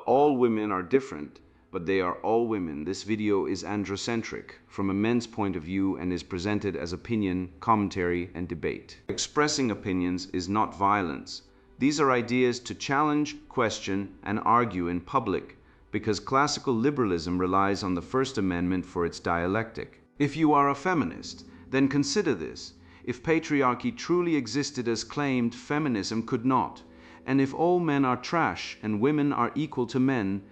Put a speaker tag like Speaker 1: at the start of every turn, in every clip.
Speaker 1: all women are different, but they are all women. This video is androcentric from a men's point of view and is presented as opinion, commentary, and debate. Expressing opinions is not violence. These are ideas to challenge, question, and argue in public, because classical liberalism relies on the First Amendment for its dialectic. If you are a feminist, then consider this. If patriarchy truly existed as claimed, feminism could not. And if all men are trash and women are equal to men,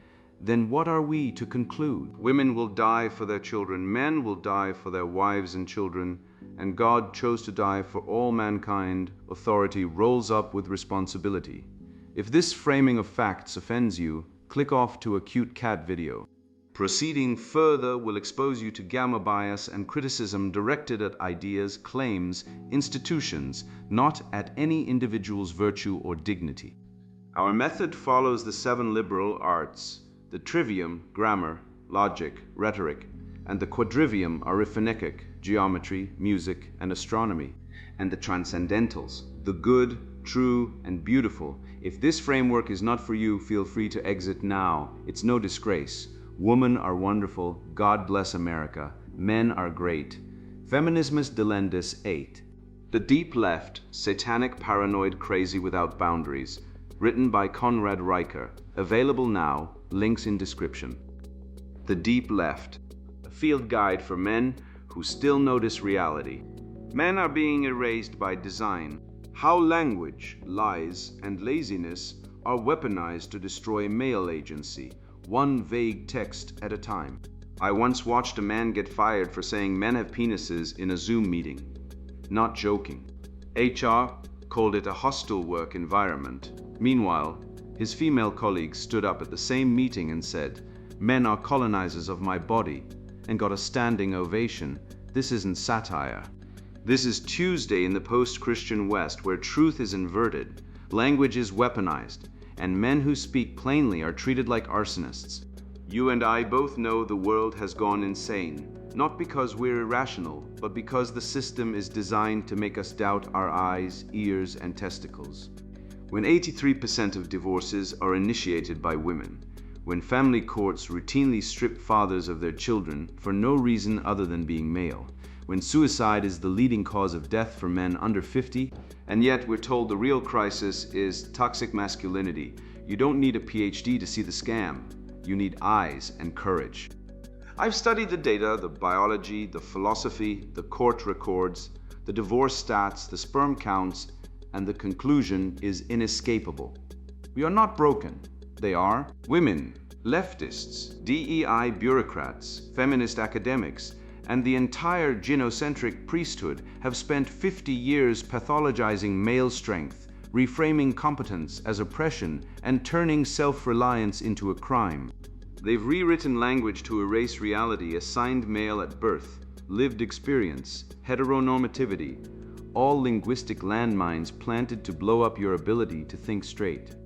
Speaker 1: then what are we to conclude? Women will die for their children, men will die for their wives and children, and God chose to die for all mankind. Authority rolls up with responsibility. If this framing of facts offends you, click off to a cute cat video. Proceeding further will expose you to gamma bias and criticism directed at ideas, claims, institutions, not at any individual's virtue or dignity. Our method follows the 7 liberal arts: the trivium, grammar, logic, rhetoric, and the quadrivium, arithmetic, geometry, music, and astronomy, and the transcendentals, the good, true, and beautiful. If this framework is not for you, feel free to exit now. It's no disgrace. Women are wonderful. God bless America. Men are great. Feminismus delendus 8. The Deep Left, Satanic Paranoid Crazy Without Boundaries, written by Conrad Riker. Available now, links in description. The Deep Left, a field guide for men who still notice reality. Men are being erased by design. How language, lies, and laziness are weaponized to destroy male agency, one vague text at a time. I once watched a man get fired for saying men have penises in a Zoom meeting. Not joking. HR called it a hostile work environment. Meanwhile, his female colleagues stood up at the same meeting and said, "Men are colonizers of my body," and got a standing ovation. This isn't satire. This is Tuesday in the post-Christian West, where truth is inverted, language is weaponized, and men who speak plainly are treated like arsonists. You and I both know the world has gone insane, not because we're irrational, but because the system is designed to make us doubt our eyes, ears, and testicles. When 83% of divorces are initiated by women, when family courts routinely strip fathers of their children for no reason other than being male, when suicide is the leading cause of death for men under 50, and yet we're told the real crisis is toxic masculinity. You don't need a PhD to see the scam. You need eyes and courage. I've studied the data, the biology, the philosophy, the court records, the divorce stats, the sperm counts, and the conclusion is inescapable. We are not broken. They are women, leftists, DEI bureaucrats, feminist academics, and the entire gynocentric priesthood have spent 50 years pathologizing male strength, reframing competence as oppression, and turning self-reliance into a crime. They've rewritten language to erase reality: assigned male at birth, lived experience, heteronormativity, all linguistic landmines planted to blow up your ability to think straight.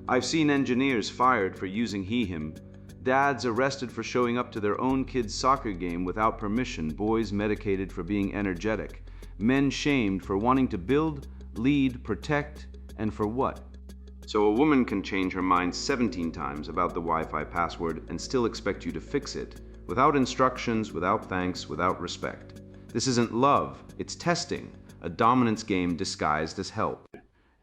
Speaker 1: I've seen engineers fired for using he/him, dads arrested for showing up to their own kid's soccer game without permission, boys medicated for being energetic, men shamed for wanting to build, lead, protect, and for what? So a woman can change her mind 17 times about the Wi-Fi password and still expect you to fix it, without instructions, without thanks, without respect. This isn't love, it's testing, a dominance game disguised as help.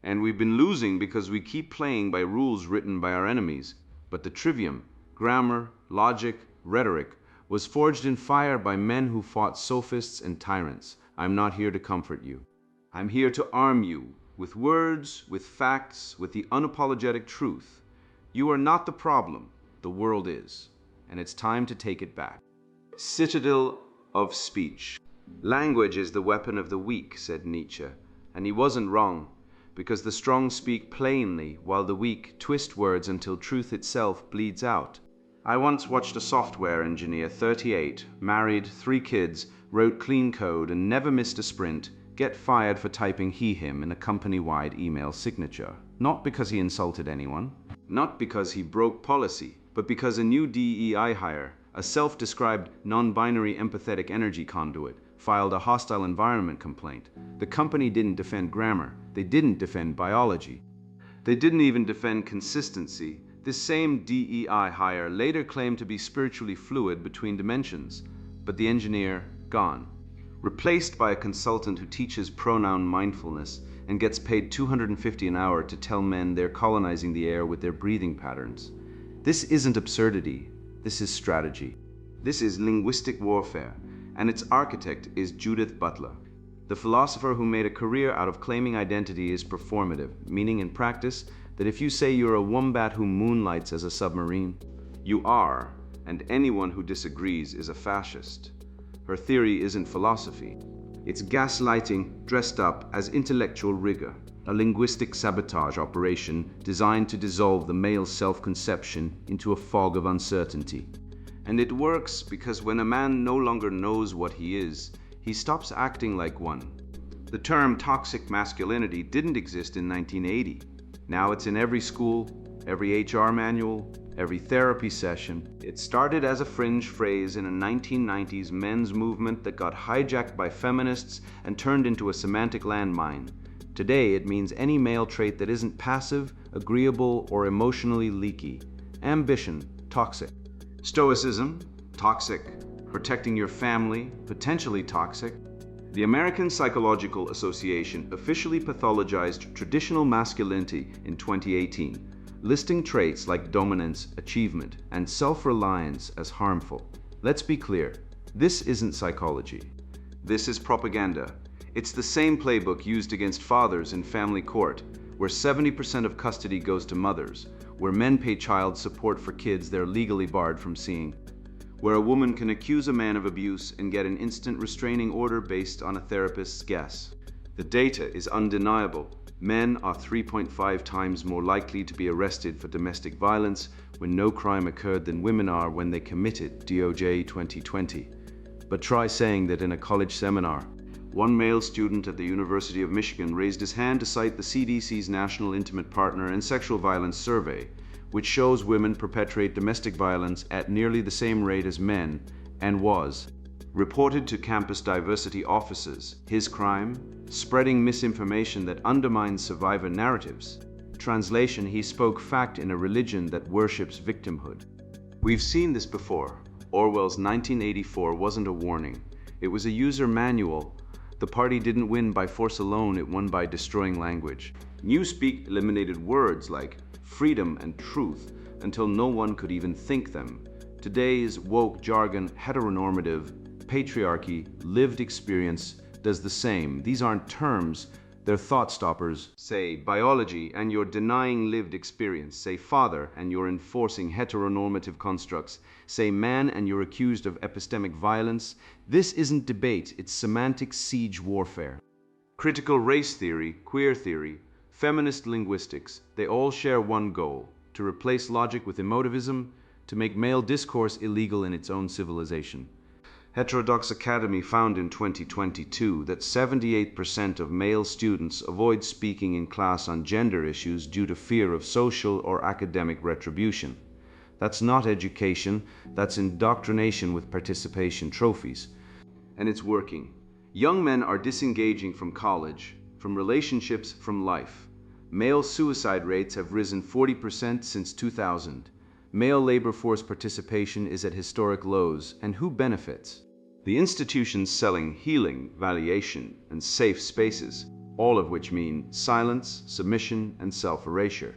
Speaker 1: And we've been losing because we keep playing by rules written by our enemies. But the trivium, grammar, logic, rhetoric, was forged in fire by men who fought sophists and tyrants. I'm not here to comfort you. I'm here to arm you with words, with facts, with the unapologetic truth. You are not the problem, the world is, and it's time to take it back. Citadel of speech. Language is the weapon of the weak, said Nietzsche, and he wasn't wrong, because the strong speak plainly while the weak twist words until truth itself bleeds out. I once watched a software engineer, 38, married, 3 kids, wrote clean code and never missed a sprint, get fired for typing he/him in a company-wide email signature. Not because he insulted anyone, not because he broke policy, but because a new DEI hire, a self-described non-binary empathetic energy conduit, filed a hostile environment complaint. The company didn't defend grammar. They didn't defend biology. They didn't even defend consistency. This same DEI hire later claimed to be spiritually fluid between dimensions, but the engineer gone. Replaced by a consultant who teaches pronoun mindfulness and gets paid $250 an hour to tell men they're colonizing the air with their breathing patterns. This isn't absurdity, this is strategy. This is linguistic warfare, and its architect is Judith Butler. The philosopher who made a career out of claiming identity is performative, meaning in practice that if you say you're a wombat who moonlights as a submarine, you are, and anyone who disagrees is a fascist. Her theory isn't philosophy. It's gaslighting dressed up as intellectual rigor, a linguistic sabotage operation designed to dissolve the male self-conception into a fog of uncertainty. And it works because when a man no longer knows what he is, he stops acting like one. The term toxic masculinity didn't exist in 1980. Now it's in every school, every HR manual, every therapy session. It started as a fringe phrase in a 1990s men's movement that got hijacked by feminists and turned into a semantic landmine. Today it means any male trait that isn't passive, agreeable, or emotionally leaky. Ambition, toxic. Stoicism, toxic. Protecting your family, potentially toxic. The American Psychological Association officially pathologized traditional masculinity in 2018, listing traits like dominance, achievement, and self-reliance as harmful. Let's be clear, this isn't psychology. This is propaganda. It's the same playbook used against fathers in family court, where 70% of custody goes to mothers, where men pay child support for kids they're legally barred from seeing, where a woman can accuse a man of abuse and get an instant restraining order based on a therapist's guess. The data is undeniable. Men are 3.5 times more likely to be arrested for domestic violence when no crime occurred than women are when they commit it, DOJ 2020. But try saying that in a college seminar. One male student at the University of Michigan raised his hand to cite the CDC's National Intimate Partner and Sexual Violence Survey, which shows women perpetrate domestic violence at nearly the same rate as men, and was reported to campus diversity officers. His crime? Spreading misinformation that undermines survivor narratives. Translation: he spoke fact in a religion that worships victimhood. We've seen this before. Orwell's 1984 wasn't a warning. It was a user manual. The party didn't win by force alone, it won by destroying language. Newspeak eliminated words like freedom and truth until no one could even think them. Today's woke jargon, heteronormative, patriarchy, lived experience does the same. These aren't terms, they're thought stoppers. Say biology and you're denying lived experience. Say father and you're enforcing heteronormative constructs. Say man and you're accused of epistemic violence. This isn't debate, it's semantic siege warfare. Critical race theory, queer theory, feminist linguistics, they all share one goal: to replace logic with emotivism, to make male discourse illegal in its own civilization. Heterodox Academy found in 2022 that 78% of male students avoid speaking in class on gender issues due to fear of social or academic retribution. That's not education, that's indoctrination with participation trophies. And it's working. Young men are disengaging from college, from relationships, from life. Male suicide rates have risen 40% since 2000. Male labor force participation is at historic lows, and who benefits? The institutions selling healing, validation, and safe spaces, all of which mean silence, submission, and self-erasure.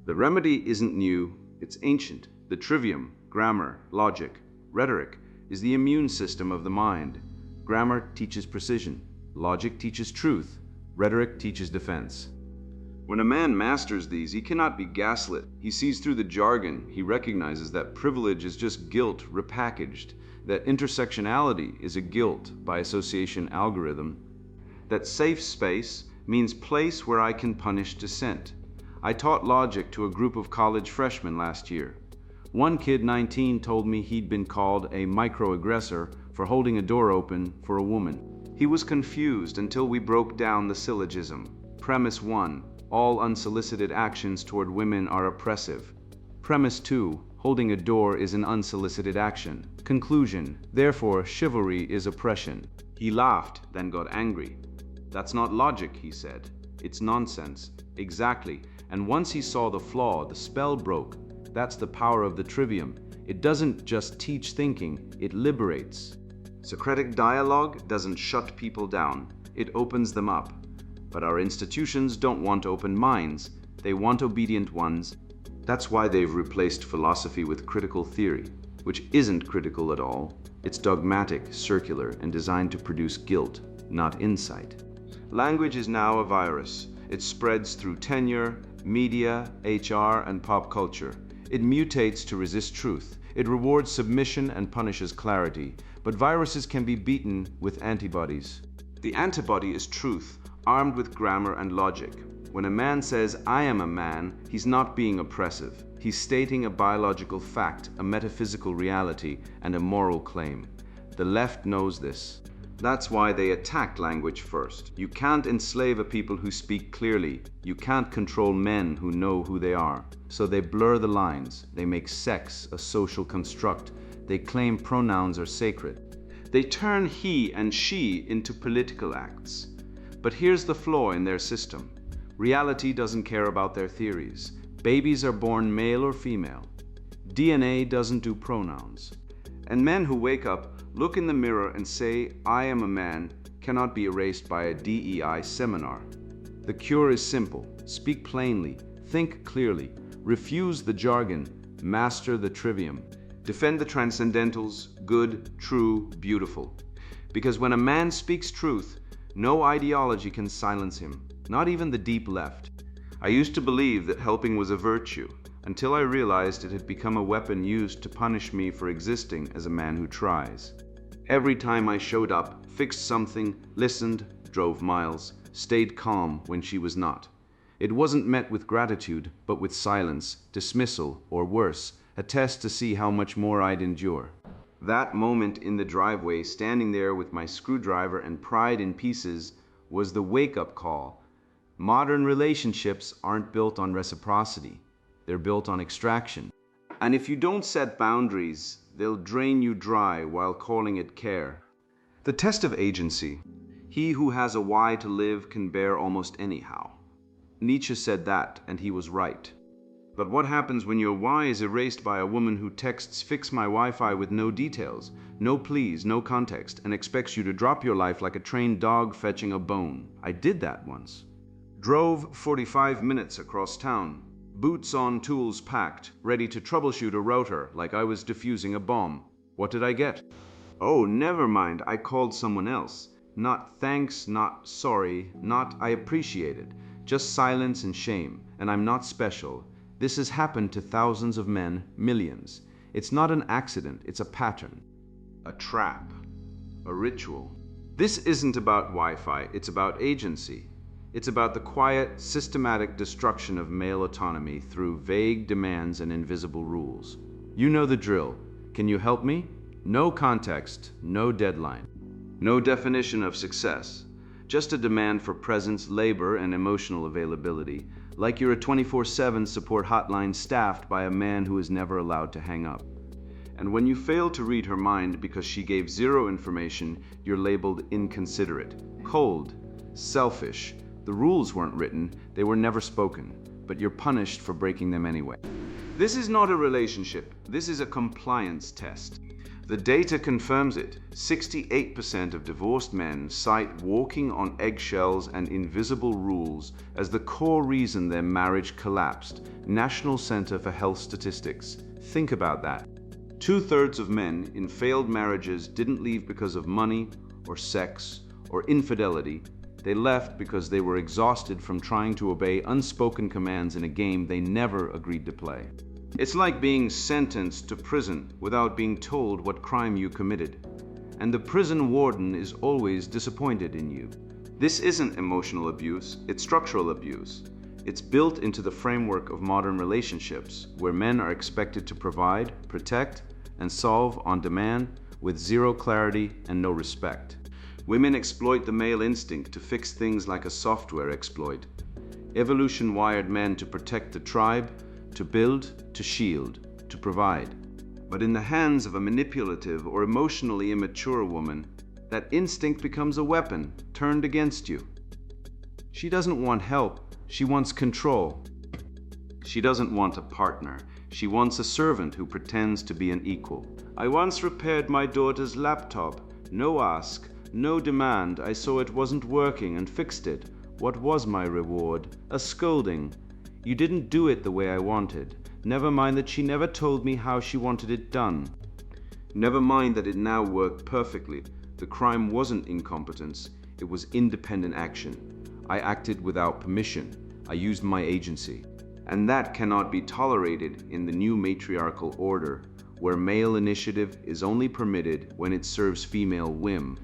Speaker 1: The remedy isn't new, it's ancient. The trivium, grammar, logic, rhetoric, is the immune system of the mind. Grammar teaches precision, logic teaches truth, rhetoric teaches defense. When a man masters these, he cannot be gaslit. He sees through the jargon. He recognizes that privilege is just guilt repackaged, that intersectionality is a guilt by association algorithm, that safe space means place where I can punish dissent. I taught logic to a group of college freshmen last year. One kid, 19, told me he'd been called a microaggressor for holding a door open for a woman. He was confused until we broke down the syllogism. Premise 1. All unsolicited actions toward women are oppressive. Premise 2. Holding a door is an unsolicited action. Conclusion. Therefore, chivalry is oppression. He laughed, then got angry. That's not logic, he said. It's nonsense. Exactly. And once he saw the flaw, the spell broke. That's the power of the trivium. It doesn't just teach thinking, it liberates. Socratic dialogue doesn't shut people down, it opens them up. But our institutions don't want open minds, they want obedient ones. That's why they've replaced philosophy with critical theory, which isn't critical at all. It's dogmatic, circular, and designed to produce guilt, not insight. Language is now a virus. It spreads through tenure, media, HR, and pop culture. It mutates to resist truth. It rewards submission and punishes clarity. But viruses can be beaten with antibodies. The antibody is truth, armed with grammar and logic. When a man says, "I am a man," he's not being oppressive. He's stating a biological fact, a metaphysical reality, and a moral claim. The left knows this. That's why they attacked language first. You can't enslave a people who speak clearly. You can't control men who know who they are. So they blur the lines. They make sex a social construct. They claim pronouns are sacred. They turn he and she into political acts. But here's the flaw in their system. Reality doesn't care about their theories. Babies are born male or female. DNA doesn't do pronouns. And men who wake up, look in the mirror and say, "I am a man," cannot be erased by a DEI seminar. The cure is simple. Speak plainly. Think clearly. Refuse the jargon. Master the trivium. Defend the transcendentals, good, true, beautiful. Because when a man speaks truth, no ideology can silence him, not even the deep left. I used to believe that helping was a virtue, until I realized it had become a weapon used to punish me for existing as a man who tries. Every time I showed up, fixed something, listened, drove miles, stayed calm when she was not. It wasn't met with gratitude, but with silence, dismissal, or worse, a test to see how much more I'd endure. That moment in the driveway, standing there with my screwdriver and pride in pieces, was the wake-up call. Modern relationships aren't built on reciprocity. They're built on extraction. And if you don't set boundaries, they'll drain you dry while calling it care. The test of agency. He who has a why to live can bear almost anyhow. Nietzsche said that, and he was right. But what happens when your why is erased by a woman who texts "fix my Wi-Fi" with no details, no please, no context, and expects you to drop your life like a trained dog fetching a bone? I did that once. Drove 45 minutes across town. Boots on, tools packed, ready to troubleshoot a router like I was defusing a bomb. What did I get? Oh, never mind, I called someone else. Not thanks, not sorry, not I appreciate it. Just silence and shame, and I'm not special. This has happened to thousands of men, millions. It's not an accident, it's a pattern. A trap. A ritual. This isn't about Wi-Fi, it's about agency. It's about the quiet, systematic destruction of male autonomy through vague demands and invisible rules. You know the drill. Can you help me? No context, no deadline. No definition of success. Just a demand for presence, labor, and emotional availability. Like you're a 24/7 support hotline staffed by a man who is never allowed to hang up. And when you fail to read her mind because she gave zero information, you're labeled inconsiderate, cold, selfish. The rules weren't written, they were never spoken, but you're punished for breaking them anyway. This is not a relationship, this is a compliance test. The data confirms it. 68% of divorced men cite walking on eggshells and invisible rules as the core reason their marriage collapsed. National Center for Health Statistics. Think about that. 2/3 of men in failed marriages didn't leave because of money or sex or infidelity. They left because they were exhausted from trying to obey unspoken commands in a game they never agreed to play. It's like being sentenced to prison without being told what crime you committed. And the prison warden is always disappointed in you. This isn't emotional abuse, it's structural abuse. It's built into the framework of modern relationships, where men are expected to provide, protect, and solve on demand with zero clarity and no respect. Women exploit the male instinct to fix things like a software exploit. Evolution wired men to protect the tribe, to build, to shield, to provide. But in the hands of a manipulative or emotionally immature woman, that instinct becomes a weapon turned against you. She doesn't want help, she wants control. She doesn't want a partner, She wants a servant who pretends to be an equal. I once repaired my daughter's laptop. No ask, no demand. I saw it wasn't working and fixed it. What was my reward? A scolding. You didn't do it the way I wanted. Never mind that she never told me how she wanted it done. Never mind that it now worked perfectly. The crime wasn't incompetence, it was independent action. I acted without permission. I used my agency. And that cannot be tolerated in the new matriarchal order, where male initiative is only permitted when it serves female whim.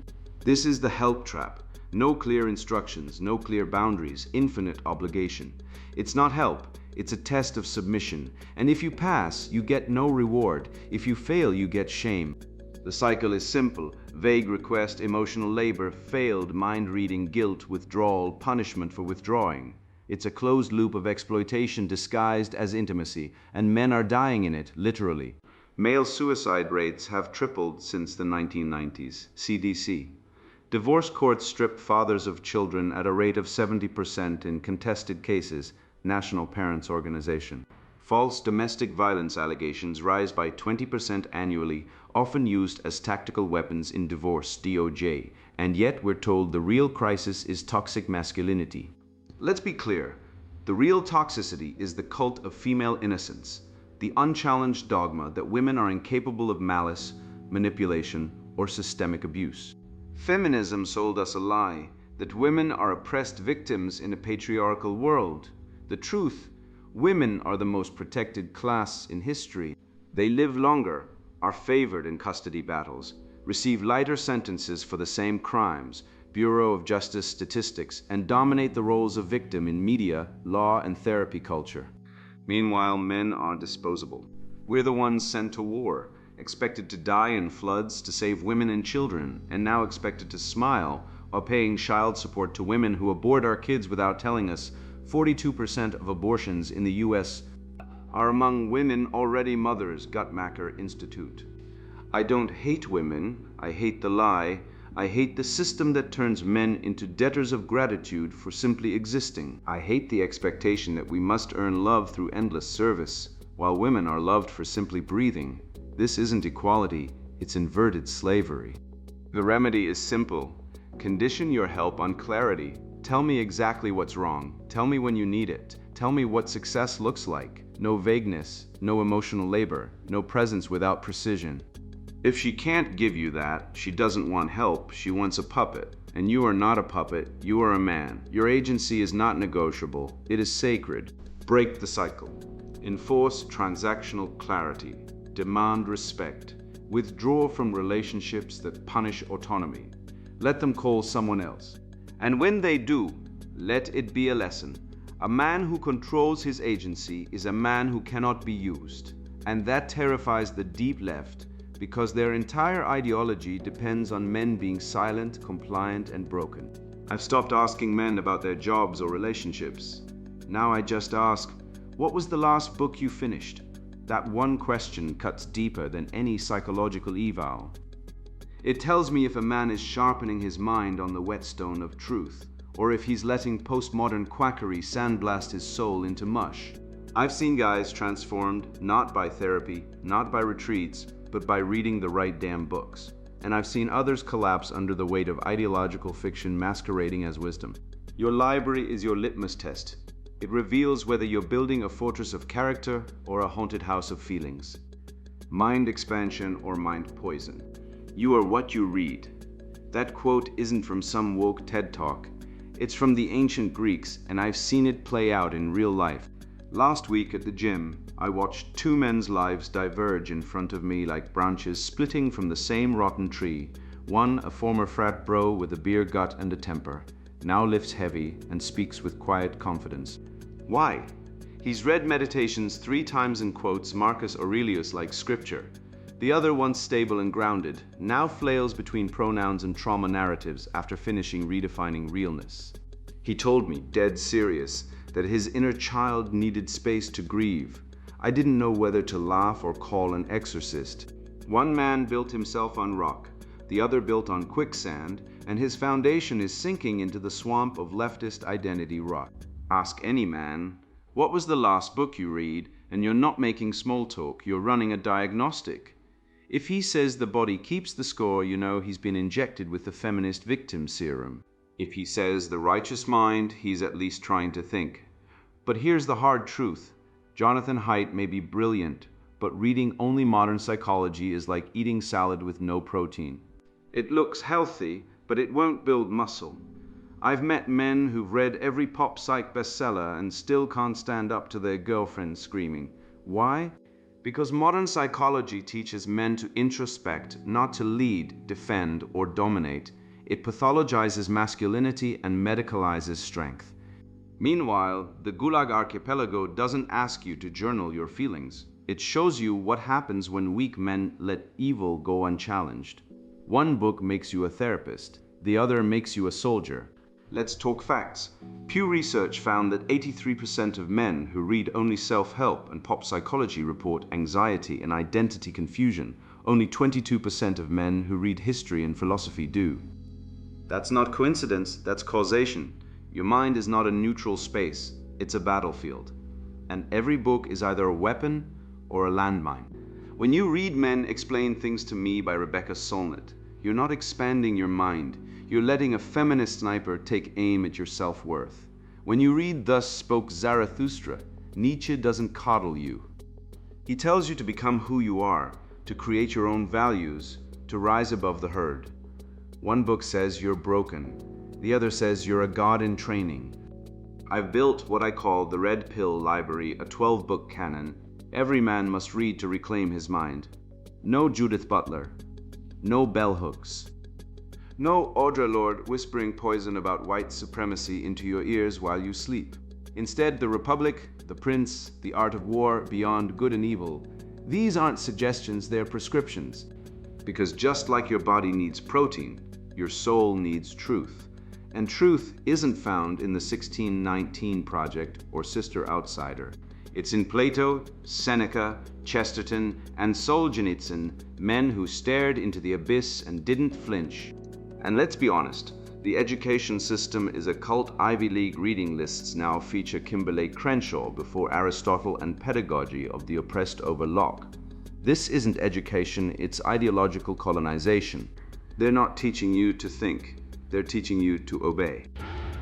Speaker 1: This is the help trap. No clear instructions, no clear boundaries, infinite obligation. It's not help, it's a test of submission. And if you pass, you get no reward. If you fail, you get shame. The cycle is simple. Vague request, emotional labor, failed, mind-reading, guilt, withdrawal, punishment for withdrawing. It's a closed loop of exploitation disguised as intimacy, and men are dying in it, literally. Male suicide rates have tripled since the 1990s, CDC. Divorce courts strip fathers of children at a rate of 70% in contested cases, National Parents Organization. False domestic violence allegations rise by 20% annually, often used as tactical weapons in divorce, DOJ, and yet we're told the real crisis is toxic masculinity. Let's be clear, the real toxicity is the cult of female innocence, the unchallenged dogma that women are incapable of malice, manipulation, or systemic abuse. Feminism sold us a lie, that women are oppressed victims in a patriarchal world. The truth, women are the most protected class in history. They live longer, are favored in custody battles, receive lighter sentences for the same crimes, Bureau of Justice statistics, and dominate the roles of victim in media, law, and therapy culture. Meanwhile, men are disposable. We're the ones sent to war, expected to die in floods to save women and children, and now expected to smile while paying child support to women who abort our kids without telling us. 42% of abortions in the U.S. are among women already mothers, Guttmacher Institute. I don't hate women, I hate the lie. I hate the system that turns men into debtors of gratitude for simply existing. I hate the expectation that we must earn love through endless service, while women are loved for simply breathing. This isn't equality, it's inverted slavery. The remedy is simple. Condition your help on clarity. Tell me exactly what's wrong. Tell me when you need it. Tell me what success looks like. No vagueness, no emotional labor, no presence without precision. If she can't give you that, she doesn't want help, she wants a puppet. And you are not a puppet, you are a man. Your agency is not negotiable, it is sacred. Break the cycle. Enforce transactional clarity. Demand respect. Withdraw from relationships that punish autonomy. Let them call someone else. And when they do, let it be a lesson. A man who controls his agency is a man who cannot be used. And that terrifies the deep left, because their entire ideology depends on men being silent, compliant, and broken. I've stopped asking men about their jobs or relationships. Now I just ask, what was the last book you finished? That one question cuts deeper than any psychological eval. It tells me if a man is sharpening his mind on the whetstone of truth, or if he's letting postmodern quackery sandblast his soul into mush. I've seen guys transformed not by therapy, not by retreats, but by reading the right damn books. And I've seen others collapse under the weight of ideological fiction masquerading as wisdom. Your library is your litmus test. It reveals whether you're building a fortress of character or a haunted house of feelings. Mind expansion or mind poison. You are what you read. That quote isn't from some woke TED Talk. It's from the ancient Greeks, and I've seen it play out in real life. Last week at the gym, I watched two men's lives diverge in front of me like branches splitting from the same rotten tree. One, a former frat bro with a beer gut and a temper, now lifts heavy and speaks with quiet confidence. Why? He's read Meditations 3 times and quotes Marcus Aurelius like scripture. The other, once stable and grounded, now flails between pronouns and trauma narratives after finishing redefining realness. He told me, dead serious, that his inner child needed space to grieve. I didn't know whether to laugh or call an exorcist. One man built himself on rock, the other built on quicksand, and his foundation is sinking into the swamp of leftist identity rot. Ask any man, what was the last book you read, And you're not making small talk, you're running a diagnostic. If he says the body keeps the score, you know he's been injected with the feminist victim serum. If he says the righteous mind, he's at least trying to think. But here's the hard truth. Jonathan Haidt may be brilliant, but reading only modern psychology is like eating salad with no protein. It looks healthy, but it won't build muscle. I've met men who've read every pop psych bestseller and still can't stand up to their girlfriend screaming. Why? Because modern psychology teaches men to introspect, not to lead, defend, or dominate. It pathologizes masculinity and medicalizes strength. Meanwhile, the Gulag Archipelago doesn't ask you to journal your feelings. It shows you what happens when weak men let evil go unchallenged. One book makes you a therapist, the other makes you a soldier. Let's talk facts. Pew Research found that 83% of men who read only self-help and pop psychology report anxiety and identity confusion. Only 22% of men who read history and philosophy do. That's not coincidence, that's causation. Your mind is not a neutral space, it's a battlefield. And every book is either a weapon or a landmine. When you read Men Explain Things to Me by Rebecca Solnit, you're not expanding your mind. You're letting a feminist sniper take aim at your self-worth. When you read Thus Spoke Zarathustra, Nietzsche doesn't coddle you. He tells you to become who you are, to create your own values, to rise above the herd. One book says you're broken. The other says you're a god in training. I've built what I call the Red Pill Library, a 12-book canon. Every man must read to reclaim his mind. No Judith Butler. No bell hooks. No Audre Lorde whispering poison about white supremacy into your ears while you sleep. Instead, The Republic, The Prince, The Art of War, Beyond Good and Evil. These aren't suggestions, they're prescriptions. Because just like your body needs protein, your soul needs truth. And truth isn't found in the 1619 Project or Sister Outsider. It's in Plato, Seneca, Chesterton, and Solzhenitsyn, men who stared into the abyss and didn't flinch. And let's be honest, the education system is a cult. Ivy League reading lists now feature Kimberlé Crenshaw before Aristotle and Pedagogy of the Oppressed over Locke. This isn't education, it's ideological colonization. They're not teaching you to think, they're teaching you to obey.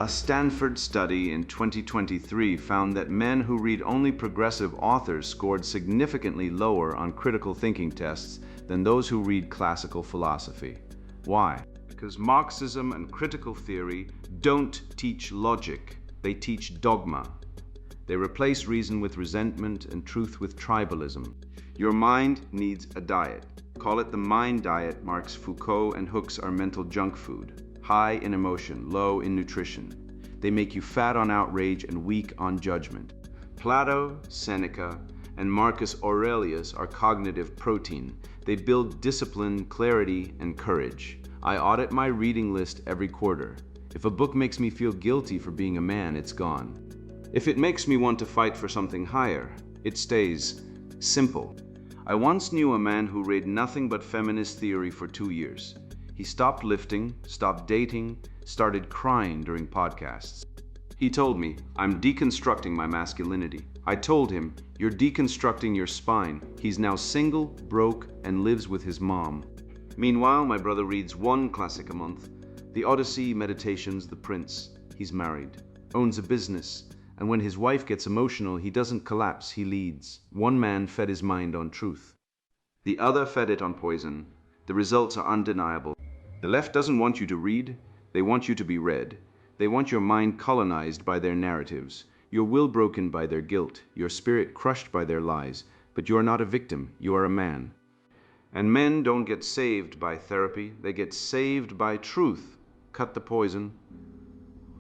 Speaker 1: A Stanford study in 2023 found that men who read only progressive authors scored significantly lower on critical thinking tests than those who read classical philosophy. Why? Because Marxism and critical theory don't teach logic, they teach dogma. They replace reason with resentment and truth with tribalism. Your mind needs a diet. Call it the mind diet. Marx, Foucault, and Hooks are mental junk food. High in emotion, low in nutrition. They make you fat on outrage and weak on judgment. Plato, Seneca, and Marcus Aurelius are cognitive protein. They build discipline, clarity, and courage. I audit my reading list every quarter. If a book makes me feel guilty for being a man, it's gone. If it makes me want to fight for something higher, it stays. Simple. I once knew a man who read nothing but feminist theory for 2 years. He stopped lifting, stopped dating, started crying during podcasts. He told me, I'm deconstructing my masculinity. I told him, you're deconstructing your spine. He's now single, broke, and lives with his mom. Meanwhile, my brother reads one classic a month. The Odyssey, Meditations, The Prince. He's married, owns a business, and when his wife gets emotional, he doesn't collapse, he leads. One man fed his mind on truth. The other fed it on poison. The results are undeniable. The left doesn't want you to read, they want you to be read. They want your mind colonized by their narratives, your will broken by their guilt, your spirit crushed by their lies. But you are not a victim, you are a man. And men don't get saved by therapy, they get saved by truth. Cut the poison.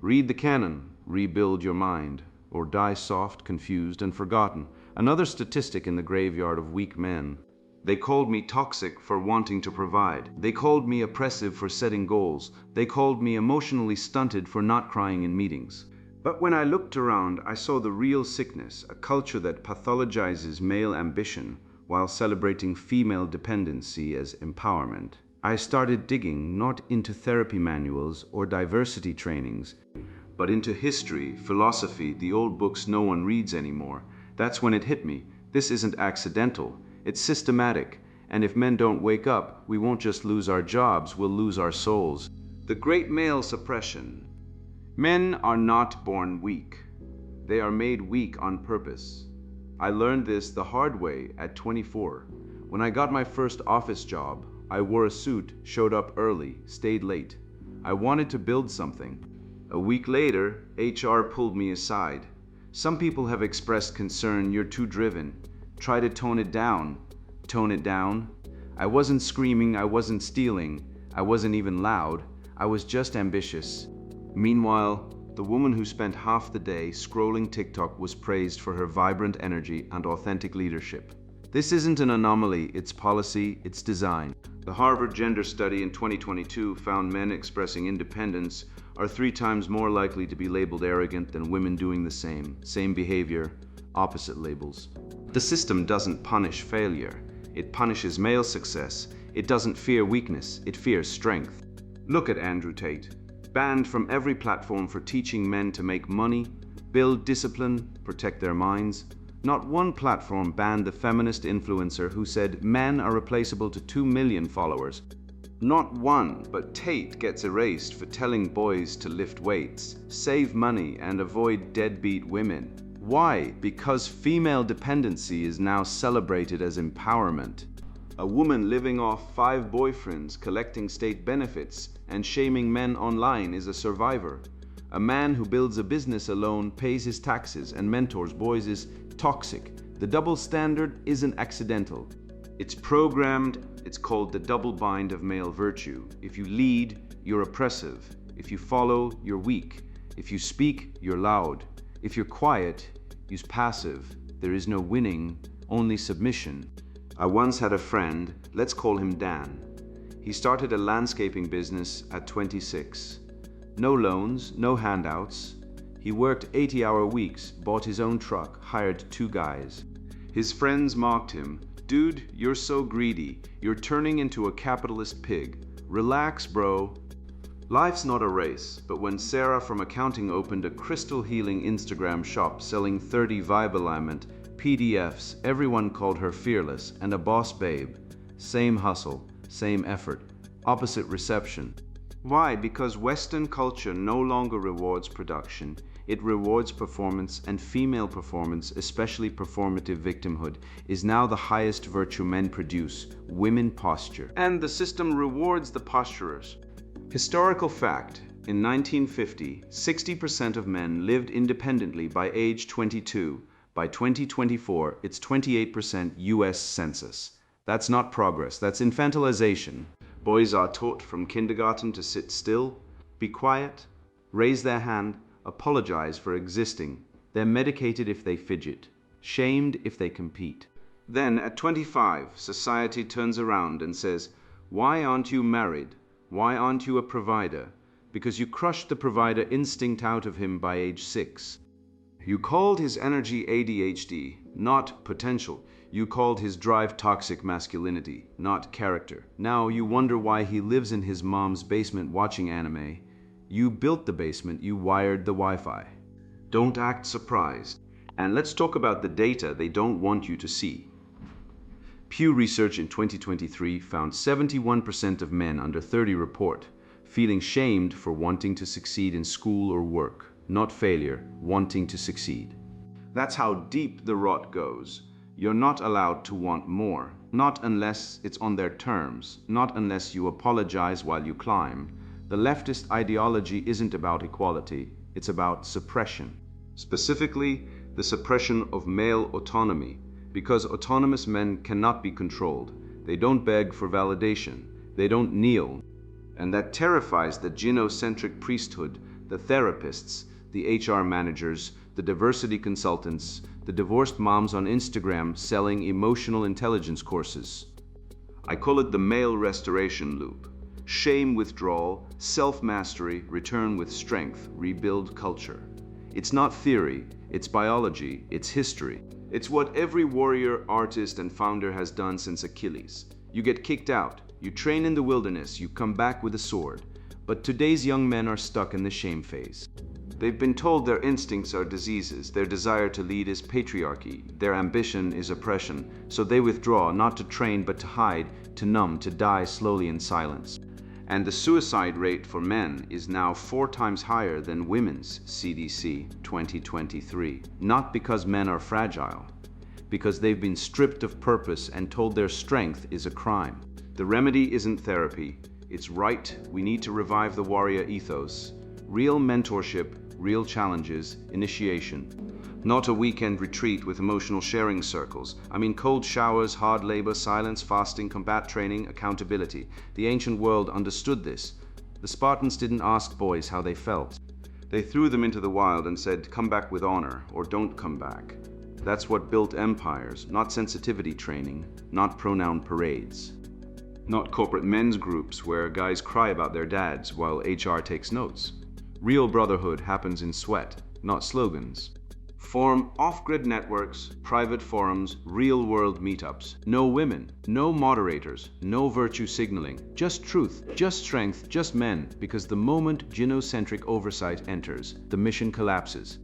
Speaker 1: Read the canon, rebuild your mind, or die soft, confused, and forgotten. Another statistic in the graveyard of weak men. They called me toxic for wanting to provide. They called me oppressive for setting goals. They called me emotionally stunted for not crying in meetings. But when I looked around, I saw the real sickness, a culture that pathologizes male ambition while celebrating female dependency as empowerment. I started digging not into therapy manuals or diversity trainings, but into history, philosophy, the old books no one reads anymore. That's when it hit me. This isn't accidental, it's systematic. And if men don't wake up, we won't just lose our jobs, we'll lose our souls. The great male suppression. Men are not born weak. They are made weak on purpose. I learned this the hard way at 24. When I got my first office job, I wore a suit, showed up early, stayed late. I wanted to build something. A week later, HR pulled me aside. Some people have expressed concern, you're too driven. Try to tone it down. Tone it down. I wasn't screaming, I wasn't stealing, I wasn't even loud, I was just ambitious. Meanwhile, the woman who spent half the day scrolling TikTok was praised for her vibrant energy and authentic leadership. This isn't an anomaly, it's policy, it's design. The Harvard Gender Study in 2022 found men expressing independence are 3 times more likely to be labeled arrogant than women doing the same behavior, opposite labels. The system doesn't punish failure. It punishes male success. It doesn't fear weakness, it fears strength. Look at Andrew Tate, banned from every platform for teaching men to make money, build discipline, protect their minds. Not one platform banned the feminist influencer who said men are replaceable to 2 million followers. Not one, but Tate gets erased for telling boys to lift weights, save money, and avoid deadbeat women. Why? Because female dependency is now celebrated as empowerment. A woman living off 5 boyfriends, collecting state benefits, and shaming men online is a survivor. A man who builds a business alone, pays his taxes, and mentors boys is toxic. The double standard isn't accidental. It's programmed. It's called the double bind of male virtue. If you lead, you're oppressive. If you follow, you're weak. If you speak, you're loud. If you're quiet, use passive. There is no winning, only submission. I once had a friend, let's call him Dan. He started a landscaping business at 26. No loans, no handouts. He worked 80-hour weeks, bought his own truck, hired 2 guys. His friends mocked him. Dude, you're so greedy. You're turning into a capitalist pig. Relax, bro. Life's not a race, but when Sarah from accounting opened a crystal healing Instagram shop selling 30 vibe alignment PDFs, everyone called her fearless and a boss babe. Same hustle, same effort, opposite reception. Why? Because Western culture no longer rewards production. It rewards performance, and female performance, especially performative victimhood, is now the highest virtue men produce, women posture. And the system rewards the posturers. Historical fact, in 1950, 60% of men lived independently by age 22. By 2024, it's 28% US census. That's not progress, that's infantilization. Boys are taught from kindergarten to sit still, be quiet, raise their hand, apologize for existing. They're medicated if they fidget, shamed if they compete. Then at 25, society turns around and says, why aren't you married? Why aren't you a provider? Because you crushed the provider instinct out of him by age 6. You called his energy ADHD, not potential. You called his drive toxic masculinity, not character. Now you wonder why he lives in his mom's basement watching anime. You built the basement, you wired the Wi-Fi. Don't act surprised. And let's talk about the data they don't want you to see. Pew Research in 2023 found 71% of men under 30 report feeling shamed for wanting to succeed in school or work, not failure, wanting to succeed. That's how deep the rot goes. You're not allowed to want more, not unless it's on their terms, not unless you apologize while you climb. The leftist ideology isn't about equality, it's about suppression. Specifically, the suppression of male autonomy, because autonomous men cannot be controlled. They don't beg for validation, they don't kneel. And that terrifies the gynocentric priesthood, the therapists, the HR managers, the diversity consultants, the divorced moms on Instagram selling emotional intelligence courses. I call it the male restoration loop. Shame withdrawal, self-mastery, return with strength, rebuild culture. It's not theory, it's biology, it's history. It's what every warrior, artist, and founder has done since Achilles. You get kicked out, you train in the wilderness, you come back with a sword. But today's young men are stuck in the shame phase. They've been told their instincts are diseases, their desire to lead is patriarchy, their ambition is oppression, so they withdraw, not to train but to hide, to numb, to die slowly in silence. And the suicide rate for men is now 4 times higher than women's CDC 2023. Not because men are fragile, because they've been stripped of purpose and told their strength is a crime. The remedy isn't therapy, it's right. We need to revive the warrior ethos. Real mentorship, real challenges, initiation. Not a weekend retreat with emotional sharing circles. I mean cold showers, hard labor, silence, fasting, combat training, accountability. The ancient world understood this. The Spartans didn't ask boys how they felt. They threw them into the wild and said, come back with honor, or don't come back. That's what built empires, not sensitivity training, not pronoun parades. Not corporate men's groups where guys cry about their dads while HR takes notes. Real brotherhood happens in sweat, not slogans. Form off-grid networks, private forums, real-world meetups. No women, no moderators, no virtue signaling. Just truth, just strength, just men. Because the moment genocentric oversight enters, the mission collapses.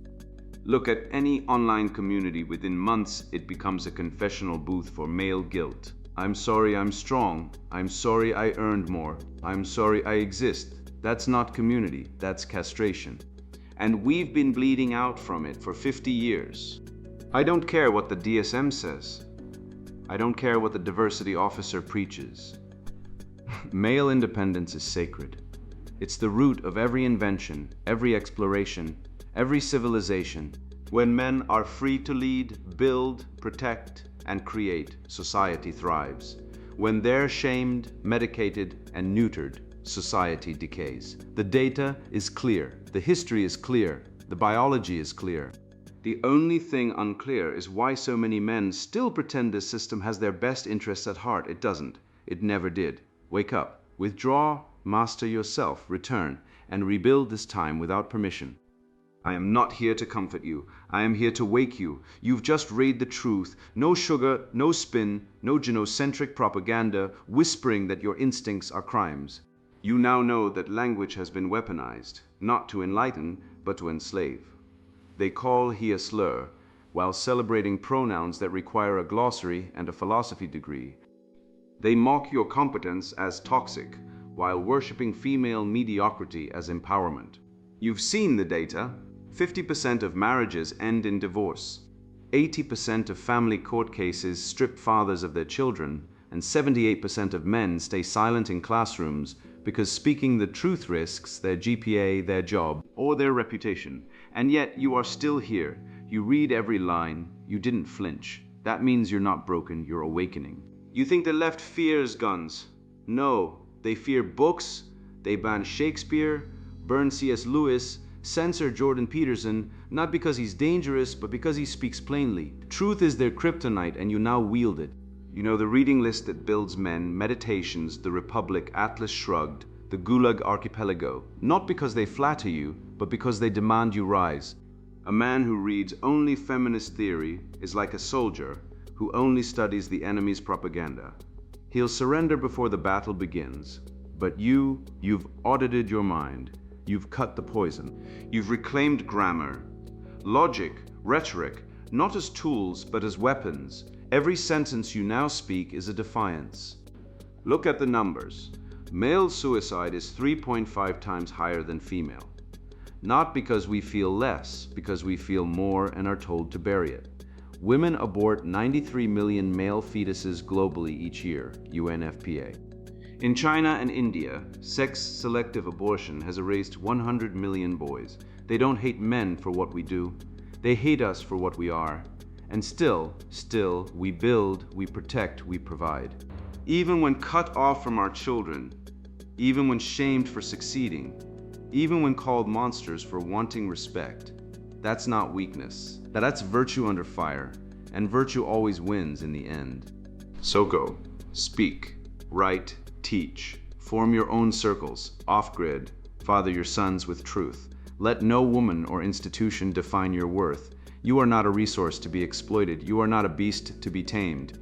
Speaker 1: Look at any online community. Within months, it becomes a confessional booth for male guilt. I'm sorry I'm strong. I'm sorry I earned more. I'm sorry I exist. That's not community, that's castration. And we've been bleeding out from it for 50 years. I don't care what the DSM says. I don't care what the diversity officer preaches. Male independence is sacred. It's the root of every invention, every exploration, every civilization. When men are free to lead, build, protect, and create, society thrives. When they're shamed, medicated, and neutered, society decays. The data is clear, the history is clear, the biology is clear. The only thing unclear is why so many men still pretend this system has their best interests at heart. It doesn't. It never did. Wake up, withdraw, master yourself, return, and rebuild this time without permission. I am not here to comfort you. I am here to wake you. You've just read the truth. No sugar, no spin, no genocentric propaganda whispering that your instincts are crimes. You now know that language has been weaponized, not to enlighten, but to enslave. They call he a slur, while celebrating pronouns that require a glossary and a philosophy degree. They mock your competence as toxic, while worshiping female mediocrity as empowerment. You've seen the data. 50% of marriages end in divorce. 80% of family court cases strip fathers of their children, and 78% of men stay silent in classrooms because speaking the truth risks their GPA, their job, or their reputation. And yet you are still here. You read every line. You didn't flinch. That means you're not broken, you're awakening. You think the left fears guns. No, they fear books. They ban Shakespeare, burn C.S. Lewis, censor Jordan Peterson, not because he's dangerous, but because he speaks plainly. Truth is their kryptonite, and you now wield it. You know the reading list that builds men, Meditations, The Republic, Atlas Shrugged, the Gulag Archipelago, not because they flatter you, but because they demand you rise. A man who reads only feminist theory is like a soldier who only studies the enemy's propaganda. He'll surrender before the battle begins. But you've audited your mind. You've cut the poison. You've reclaimed grammar, logic, rhetoric, not as tools, but as weapons. Every sentence you now speak is a defiance. Look at the numbers. Male suicide is 3.5 times higher than female. Not because we feel less, because we feel more and are told to bury it. Women abort 93 million male fetuses globally each year, UNFPA. In China and India, sex-selective abortion has erased 100 million boys. They don't hate men for what we do. They hate us for what we are. And still, we build, we protect, we provide. Even when cut off from our children, even when shamed for succeeding, even when called monsters for wanting respect, that's not weakness. That's virtue under fire, and virtue always wins in the end. So go, speak, write, teach, form your own circles, off-grid, father your sons with truth. Let no woman or institution define your worth. You are not a resource to be exploited. You are not a beast to be tamed.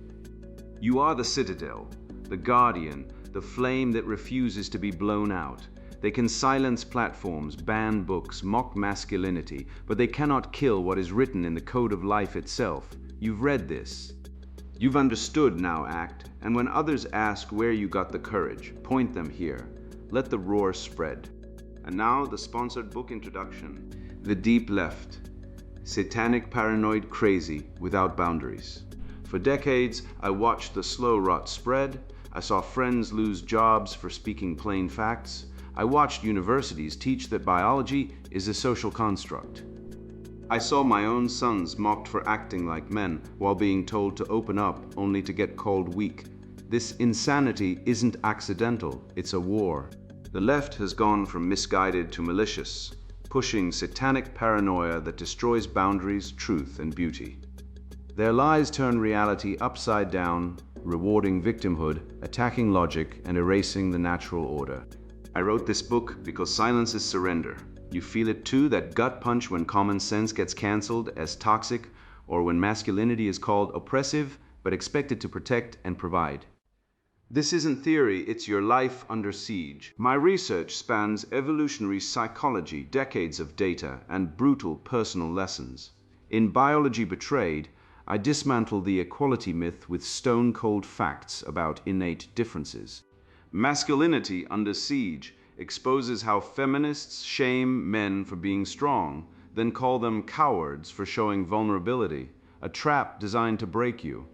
Speaker 1: You are the citadel, the guardian, the flame that refuses to be blown out. They can silence platforms, ban books, mock masculinity, but they cannot kill what is written in the code of life itself. You've read this. You've understood now, act, and when others ask where you got the courage, point them here. Let the roar spread. And now the sponsored book introduction. The Deep Left. Satanic, paranoid, crazy, without boundaries. For decades, I watched the slow rot spread. I saw friends lose jobs for speaking plain facts. I watched universities teach that biology is a social construct. I saw my own sons mocked for acting like men while being told to open up only to get called weak. This insanity isn't accidental, it's a war. The left has gone from misguided to malicious, pushing satanic paranoia that destroys boundaries, truth, and beauty. Their lies turn reality upside down, rewarding victimhood, attacking logic, and erasing the natural order. I wrote this book because silence is surrender. You feel it too, that gut punch when common sense gets cancelled as toxic, or when masculinity is called oppressive, but expected to protect and provide. This isn't theory, it's your life under siege. My research spans evolutionary psychology, decades of data, and brutal personal lessons. In Biology Betrayed, I dismantle the equality myth with stone-cold facts about innate differences. Masculinity Under Siege exposes how feminists shame men for being strong, then call them cowards for showing vulnerability, a trap designed to break you.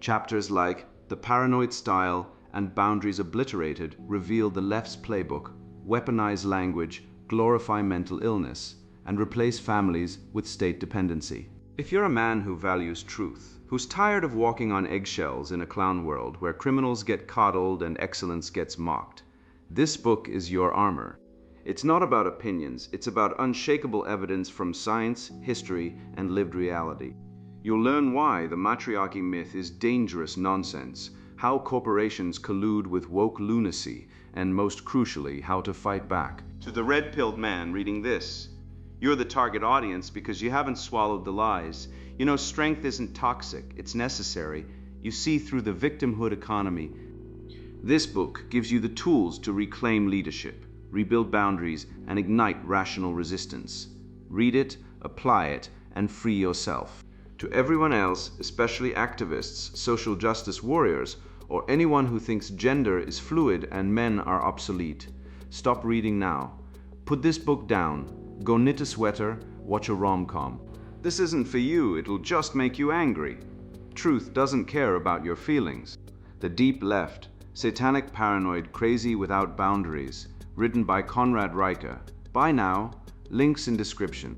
Speaker 1: Chapters like The Paranoid Style and Boundaries Obliterated reveal the left's playbook, weaponize language, glorify mental illness, and replace families with state dependency. If you're a man who values truth, who's tired of walking on eggshells in a clown world where criminals get coddled and excellence gets mocked, this book is your armor. It's not about opinions, it's about unshakable evidence from science, history, and lived reality. You'll learn why the matriarchy myth is dangerous nonsense, how corporations collude with woke lunacy, and most crucially, how to fight back. To the red-pilled man reading this, you're the target audience because you haven't swallowed the lies. You know, strength isn't toxic, it's necessary. You see through the victimhood economy. This book gives you the tools to reclaim leadership, rebuild boundaries, and ignite rational resistance. Read it, apply it, and free yourself. To everyone else, especially activists, social justice warriors, or anyone who thinks gender is fluid and men are obsolete, stop reading now. Put this book down, go knit a sweater, watch a rom-com. This isn't for you, it'll just make you angry. Truth doesn't care about your feelings. The Deep Left. Satanic, Paranoid, Crazy, Without Boundaries, written by Conrad Riker. Buy now, links in description.